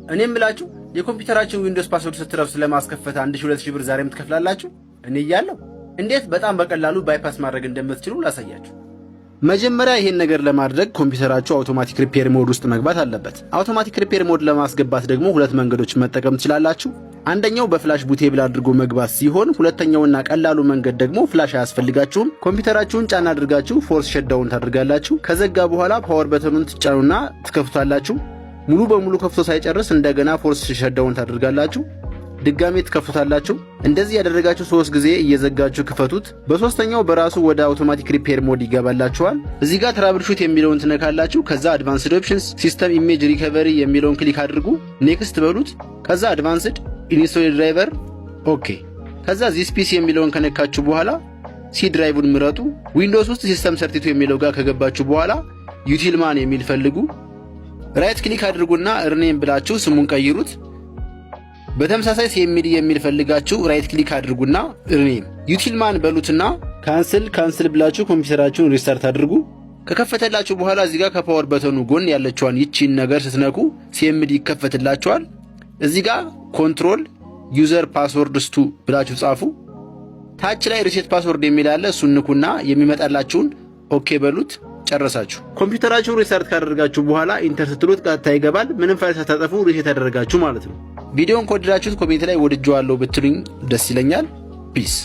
እኔም ብላችሁ የኮምፒውተራችሁ ዊንዶውስ ፓስወርድ ስትረሱ ለማስከፈት 1000-2000 ብር ዛሬም ትከፍላላችሁ? እኔ እያለሁ እንዴት በጣም በቀላሉ ባይፓስ ማድረግ እንደምትችሉ ላሳያችሁ። መጀመሪያ ይሄን ነገር ለማድረግ ኮምፒውተራችሁ አውቶማቲክ ሪፔር ሞድ ውስጥ መግባት አለበት። አውቶማቲክ ሪፔር ሞድ ለማስገባት ደግሞ ሁለት መንገዶችን መጠቀም ትችላላችሁ። አንደኛው በፍላሽ ቡቴብል አድርጎ መግባት ሲሆን ሁለተኛውና ቀላሉ መንገድ ደግሞ ፍላሽ አያስፈልጋችሁም። ኮምፒውተራችሁን ጫና አድርጋችሁ ፎርስ ሸትዳውን ታደርጋላችሁ። ከዘጋ በኋላ ፓወር በተኑን ትጫኑና ትከፍቱታላችሁ። ሙሉ በሙሉ ከፍቶ ሳይጨርስ እንደገና ፎርስ ሸትዳውን ታደርጋላችሁ። ድጋሜ ትከፍቱታላችሁ። እንደዚህ ያደረጋችሁ 3 ጊዜ እየዘጋችሁ ክፈቱት። በሶስተኛው በራሱ ወደ አውቶማቲክ ሪፔር ሞድ ይገባላችኋል። እዚህ ጋር ትራብልሹት የሚለውን ትነካላችሁ። ከዛ አድቫንስድ ኦፕሽንስ ሲስተም ኢሜጅ ሪከቨሪ የሚለውን ክሊክ አድርጉ። ኔክስት በሉት። ከዛ አድቫንስድ ኢንስቶል ድራይቨር ኦኬ። ከዛ ዚስ ፒሲ የሚለውን ከነካችሁ በኋላ ሲ ድራይቭን ምረጡ። ዊንዶውስ ውስጥ ሲስተም ሰርቲቱ የሚለው ጋር ከገባችሁ በኋላ ዩቲልማን የሚል ፈልጉ። ራይት ክሊክ አድርጉና ርኔም ብላችሁ ስሙን ቀይሩት። በተመሳሳይ ሲኤምዲ የሚል ፈልጋችሁ ራይት ክሊክ አድርጉና ሪኔም ዩቲልማን በሉትና ካንስል ብላችሁ ኮምፒውተራችሁን ሪስታርት አድርጉ። ከከፈተላችሁ በኋላ እዚህ ጋር ከፓወር በተኑ ጎን ያለችዋን ይቺን ነገር ስትነኩ ሲኤምዲ ይከፈትላችኋል። እዚህ ጋር ኮንትሮል ዩዘር ፓስወርድስ ቱ ብላችሁ ጻፉ። ታች ላይ ሪሴት ፓስወርድ የሚል አለ። እሱን ንኩና የሚመጣላችሁን ኦኬ በሉት። ጨረሳችሁ። ኮምፒውተራችሁን ሪስታርት ካደረጋችሁ በኋላ ኢንተር ስትሉት ቀጥታ ይገባል። ምንም ፋይል ሳታጠፉ ሪሴት ያደረጋችሁ ማለት ነው። ቪዲዮውን ከወደዳችሁት ኮሜንት ላይ ወድጄዋለሁ ብትሉኝ ደስ ይለኛል። ፒስ